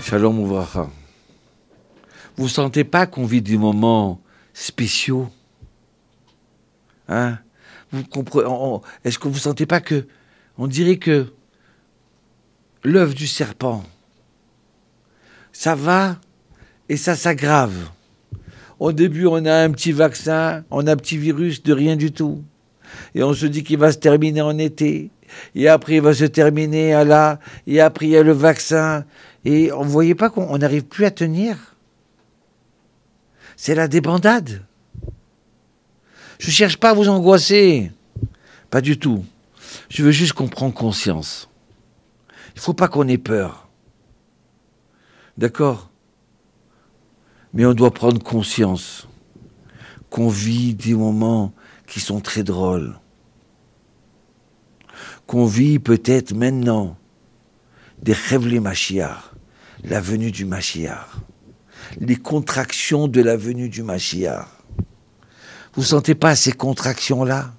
Shalom Ouvracha. Vous ne sentez pas qu'on vit des moments spéciaux? Hein? Vous comprenez? Est-ce que vous ne sentez pas que... On dirait que l'œuf du serpent, ça va et ça s'aggrave. Au début, on a un petit vaccin, on a un petit virus de rien du tout. Et on se dit qu'il va se terminer en été. Et après, il va se terminer à là. Et après, il y a le vaccin. Et on ne voyait pas qu'on n'arrive plus à tenir. C'est la débandade. Je ne cherche pas à vous angoisser. Pas du tout. Je veux juste qu'on prenne conscience. Il ne faut pas qu'on ait peur. D'accord? Mais on doit prendre conscience qu'on vit des moments qui sont très drôles. Qu'on vit peut-être maintenant des Chevlei Mashiach, la venue du Mashiach, les contractions de la venue du Mashiach. Vous ne sentez pas ces contractions-là?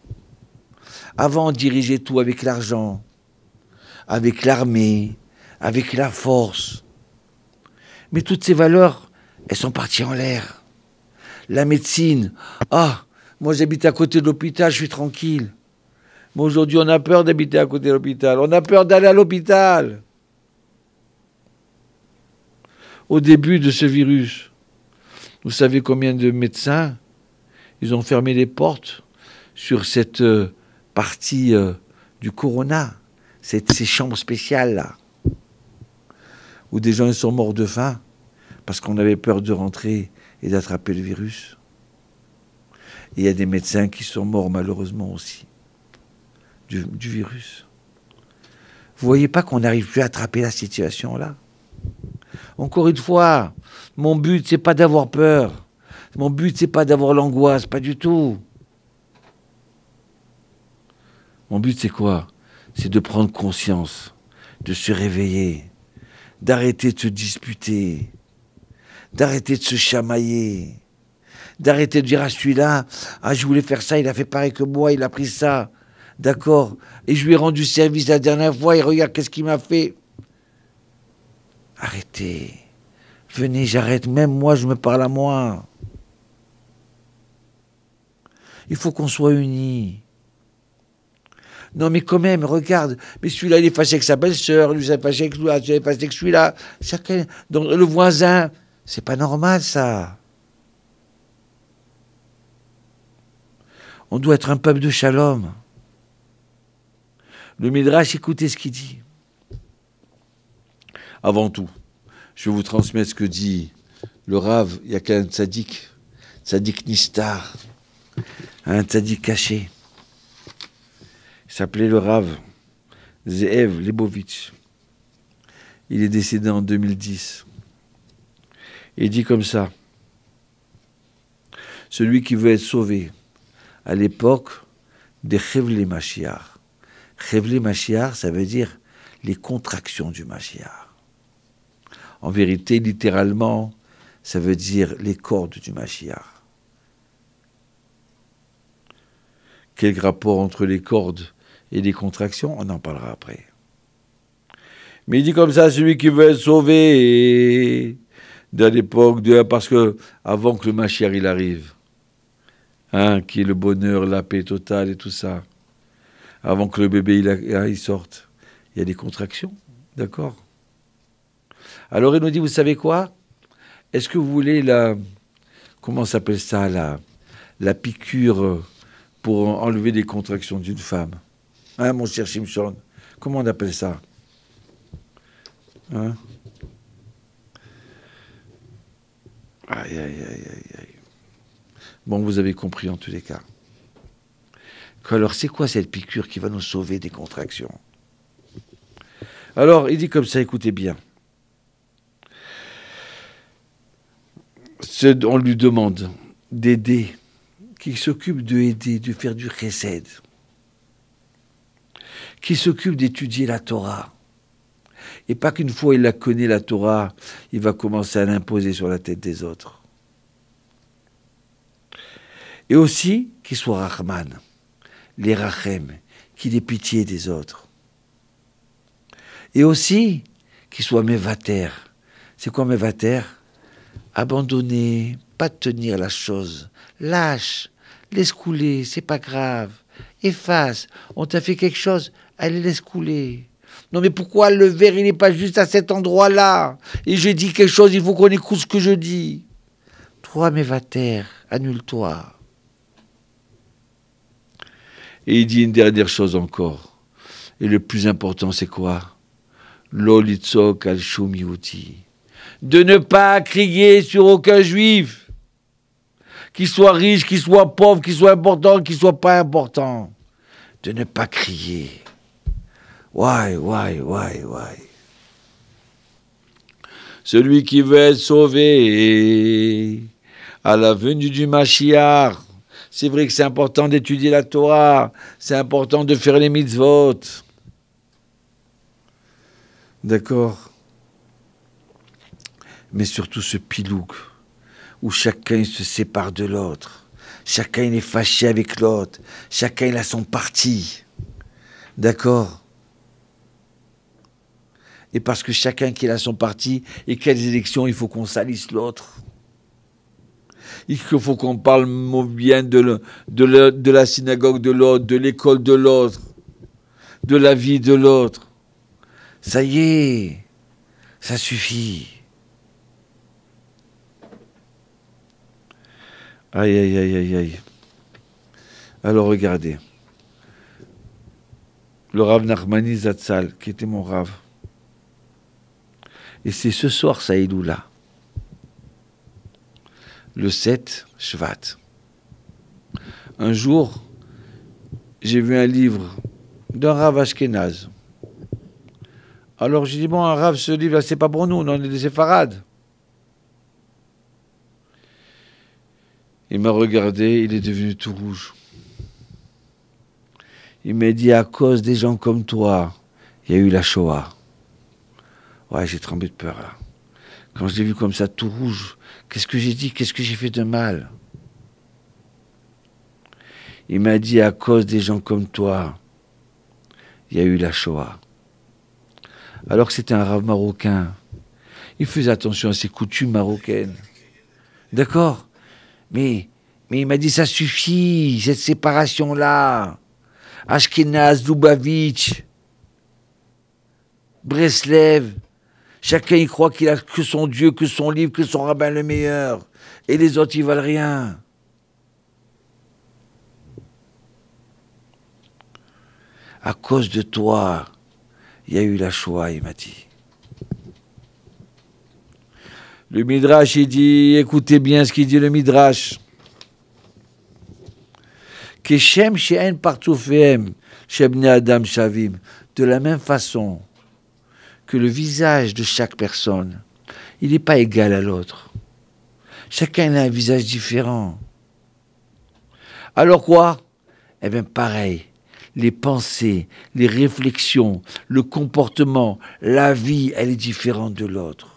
Avant, on dirigeait tout avec l'argent, avec l'armée, avec la force. Mais toutes ces valeurs, elles sont parties en l'air. La médecine, moi j'habite à côté de l'hôpital, je suis tranquille. Mais aujourd'hui, on a peur d'habiter à côté de l'hôpital. On a peur d'aller à l'hôpital. Au début de ce virus, vous savez combien de médecins, ils ont fermé les portes sur cette partie du corona, ces chambres spéciales-là, où des gens ils sont morts de faim parce qu'on avait peur de rentrer et d'attraper le virus. Et il y a des médecins qui sont morts malheureusement aussi du virus. Vous voyez pas qu'on n'arrive plus à attraper la situation là? Encore une fois, mon but c'est pas d'avoir peur. Mon but c'est pas d'avoir l'angoisse, pas du tout. Mon but c'est quoi? C'est de prendre conscience, de se réveiller, d'arrêter de se disputer, d'arrêter de se chamailler, d'arrêter de dire à celui-là, je voulais faire ça, il a fait pareil que moi, il a pris ça, d'accord, et je lui ai rendu service la dernière fois, et regarde qu'est-ce qu'il m'a fait. Arrêtez, venez, j'arrête, même moi je me parle à moi. Il faut qu'on soit unis. Non mais quand même, regarde, mais celui-là il est fâché avec sa belle-sœur, lui il est fâché avec celui-là, il est fâché avec celui-là, chacun, donc le voisin, c'est pas normal ça. On doit être un peuple de shalom. Le Midrash, écoutez ce qu'il dit. Avant tout, je vais vous transmettre ce que dit le Rav, il y a qu'un tzaddik Nistar, un tzaddik caché. Il s'appelait le Rav Zeev Lebovitch. Il est décédé en 2010. Il dit comme ça: celui qui veut être sauvé à l'époque des Chevlei Mashiach. Chevlei Mashiach, ça veut dire les contractions du Mashiach. En vérité, littéralement, ça veut dire les cordes du Mashiach. Quel rapport entre les cordes et les contractions? On en parlera après. Mais il dit comme ça, celui qui veut être sauvé de l'époque, parce que avant que le Mashiach il arrive, qui est le bonheur, la paix totale et tout ça, avant que le bébé il sorte, il y a des contractions, d'accord? Alors il nous dit, vous savez quoi? Est-ce que vous voulez comment s'appelle ça, la piqûre pour enlever les contractions d'une femme? Mon cher Shimshon, comment on appelle ça? Aïe, aïe, aïe, aïe, aïe. Bon, vous avez compris en tous les cas. Alors, c'est quoi cette piqûre qui va nous sauver des contractions? Alors, il dit comme ça, écoutez bien. On lui demande d'aider, qui s'occupe d'aider, de faire du chesed, qui s'occupe d'étudier la Torah. Et pas qu'une fois il la connaît, la Torah, il va commencer à l'imposer sur la tête des autres. Et aussi, qu'il soit Rahman, les Rachem, qu'il ait pitié des autres. Et aussi, qu'il soit Mevater, C'est quoi Mevater? Abandonner, pas tenir la chose. Lâche, laisse couler, c'est pas grave. Efface, on t'a fait quelque chose, allez, laisse couler. Non mais pourquoi le verre, il n'est pas juste à cet endroit-là? Et j'ai dit quelque chose, il faut qu'on écoute ce que je dis. Toi, Mevater, annule-toi. Et il dit une dernière chose encore. Et le plus important, c'est quoi? L'olitzok al-shum yehudi. De ne pas crier sur aucun juif. Qu'il soit riche, qu'il soit pauvre, qu'il soit important, qu'il soit pas important. De ne pas crier. Why? Celui qui veut être sauvé à la venue du Mashiach. C'est vrai que c'est important d'étudier la Torah. C'est important de faire les mitzvot. D'accord? Mais surtout ce pilouk, où chacun se sépare de l'autre. Chacun il est fâché avec l'autre. Chacun il a son parti. D'accord? Et parce que chacun qui a son parti, et quelles élections, il faut qu'on salisse l'autre. Il faut qu'on parle bien de la synagogue de l'autre, de l'école de l'autre, de la vie de l'autre. Ça y est, ça suffit. Aïe. Alors regardez. Le Rav Nachmani Zatzal, qui était mon Rav. Et c'est ce soir, ça là. Le 7 Shvat. Un jour, j'ai vu un livre d'un Rav Ashkenaz. Alors j'ai dit, bon, un Rav, ce livre-là, c'est pas pour nous, on est des séfarades. Il m'a regardé, il est devenu tout rouge. Il m'a dit, à cause des gens comme toi, il y a eu la Shoah. Ouais, j'ai tremblé de peur, là. Quand je l'ai vu comme ça, tout rouge, qu'est-ce que j'ai dit? Qu'est-ce que j'ai fait de mal? Il m'a dit, à cause des gens comme toi, il y a eu la Shoah. Alors que c'était un Rav marocain. Il faisait attention à ses coutumes marocaines. D'accord? Mais il m'a dit, ça suffit, cette séparation-là. Ashkenaz, Lubavitch, Breslev, chacun y croit qu'il a que son Dieu, que son livre, que son rabbin le meilleur. Et les autres, ils valent rien. À cause de toi, il y a eu la Shoah, il m'a dit. Le Midrash, il dit, écoutez bien ce qu'il dit le Midrash. Keshem she'en partoufehem, shebne adam shavim. De la même façon que le visage de chaque personne, il n'est pas égal à l'autre. Chacun a un visage différent. Alors quoi? Eh bien pareil, les pensées, les réflexions, le comportement, la vie, elle est différente de l'autre.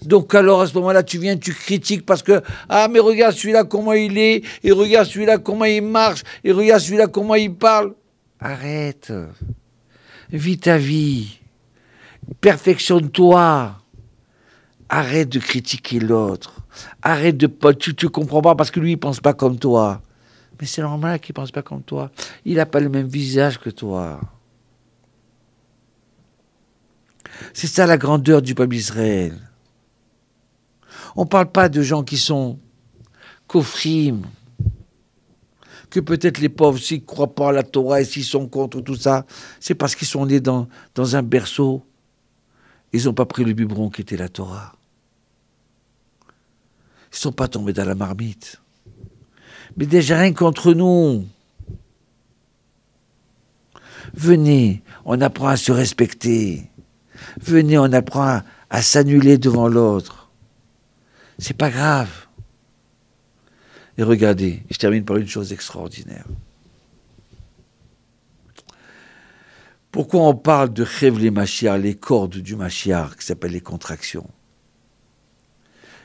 Donc alors à ce moment-là, tu viens, tu critiques parce que ah mais regarde celui-là comment il est, et regarde celui-là comment il marche, et regarde celui-là comment il parle. Arrête, vis ta vie, perfectionne-toi, arrête de critiquer l'autre, arrête de pas, tu comprends pas parce que lui il pense pas comme toi. Mais c'est normal qu'il pense pas comme toi. Il n'a pas le même visage que toi. C'est ça la grandeur du peuple d'Israël. On ne parle pas de gens qui sont kofrim, que peut-être les pauvres, s'ils ne croient pas à la Torah et s'ils sont contre tout ça, c'est parce qu'ils sont nés dans un berceau. Ils n'ont pas pris le biberon qui était la Torah. Ils ne sont pas tombés dans la marmite. Mais déjà rien qu'entre nous. Venez, on apprend à se respecter. Venez, on apprend à s'annuler devant l'autre. C'est pas grave. Et regardez, je termine par une chose extraordinaire. Pourquoi on parle de Chevle Mashiach, les cordes du Mashiach, qui s'appellent les contractions?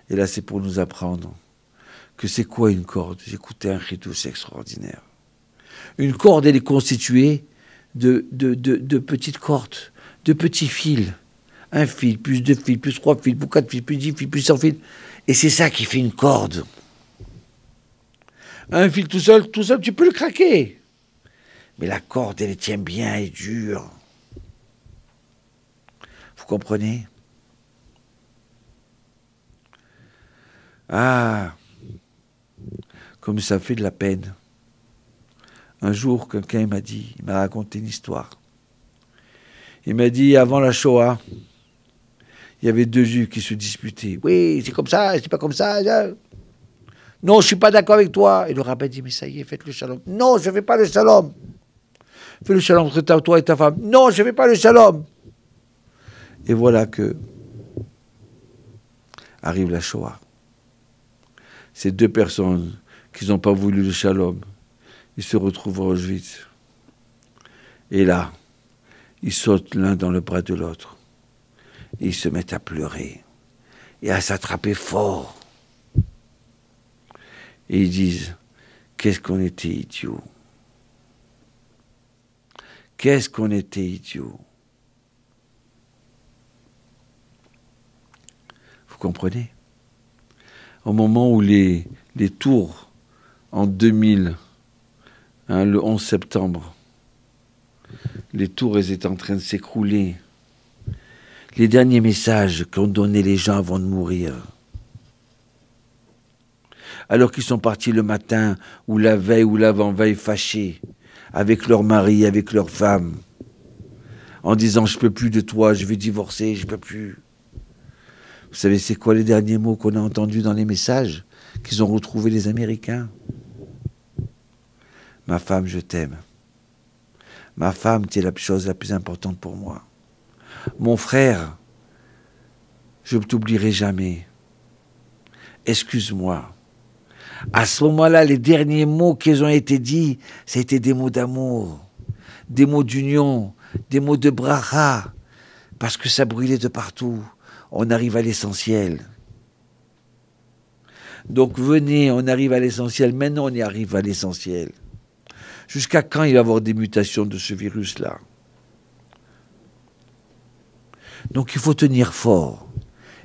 Et là, c'est pour nous apprendre que c'est quoi une corde? J'écoutais un chidouche extraordinaire. Une corde, elle est constituée de petites cordes, de petits fils, Un fil, plus 2 fils, plus 3 fils, plus 4 fils, plus 10 fils, plus 100 fils. Et c'est ça qui fait une corde. Un fil tout seul, tu peux le craquer. Mais la corde, elle tient bien et dure. Vous comprenez? Ah, comme ça fait de la peine. Un jour, quelqu'un m'a dit, il m'a raconté une histoire. Il m'a dit, avant la Shoah, il y avait 2 juifs qui se disputaient. Oui, c'est comme ça, c'est pas comme ça. Non, je suis pas d'accord avec toi. Et le rabbin dit, mais ça y est, faites le shalom. Non, je ne fais pas le shalom. Fais le shalom entre toi et ta femme. Non, je ne fais pas le shalom. Et voilà que arrive la Shoah. Ces 2 personnes qui n'ont pas voulu le shalom, ils se retrouvent à Auschwitz. Et là, ils sautent l'un dans le bras de l'autre. Et ils se mettent à pleurer et à s'attraper fort. Et ils disent, qu'est-ce qu'on était idiots. Qu'est-ce qu'on était idiots. Vous comprenez? Au moment où les tours, en 2000, le 11 septembre, les tours étaient en train de s'écrouler. Les derniers messages qu'ont donnés les gens avant de mourir. Alors qu'ils sont partis le matin, ou la veille, ou l'avant-veille, fâchés, avec leur mari, avec leur femme, en disant « je peux plus de toi, je vais divorcer, je peux plus ». Vous savez c'est quoi les derniers mots qu'on a entendus dans les messages qu'ils ont retrouvés les Américains? Ma femme, je t'aime. Ma femme, tu es la chose la plus importante pour moi. Mon frère, je ne t'oublierai jamais. Excuse-moi. À ce moment-là, les derniers mots qui ont été dits, c'était des mots d'amour, des mots d'union, des mots de bracha, parce que ça brûlait de partout. On arrive à l'essentiel. Donc venez, on arrive à l'essentiel. Maintenant, on y arrive à l'essentiel. Jusqu'à quand il va y avoir des mutations de ce virus-là? Donc il faut tenir fort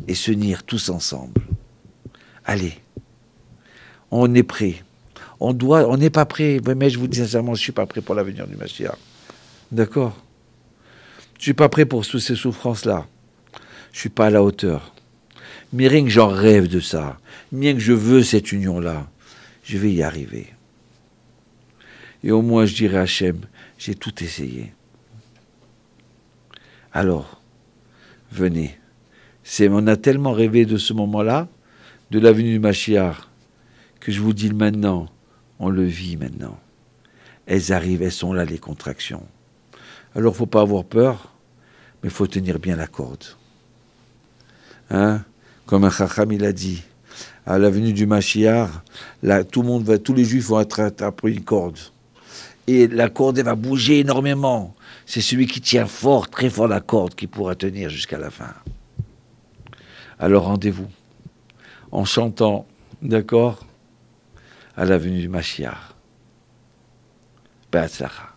et se tenir tous ensemble. Allez, on est prêt. On n'est pas prêt. Mais je vous dis sincèrement, je ne suis pas prêt pour l'avenir du Mashiach. D'accord? Je ne suis pas prêt pour toutes ces souffrances-là. Je ne suis pas à la hauteur. Mais rien que j'en rêve de ça, bien que je veux cette union-là, je vais y arriver. Et au moins je dirai à Hachem, j'ai tout essayé. Alors, venez. On a tellement rêvé de ce moment-là, de la venue du Mashiach, que je vous dis maintenant, on le vit maintenant. Elles arrivent, elles sont là, les contractions. Alors, il ne faut pas avoir peur, mais il faut tenir bien la corde. Hein? Comme un chacham, il a dit, à la venue du Mashiach, là, tous les juifs vont attraper une corde. Et la corde, elle va bouger énormément. C'est celui qui tient fort, très fort la corde, qui pourra tenir jusqu'à la fin. Alors rendez-vous, en chantant, d'accord, à la venue du Mashiach. Be'atzlacha.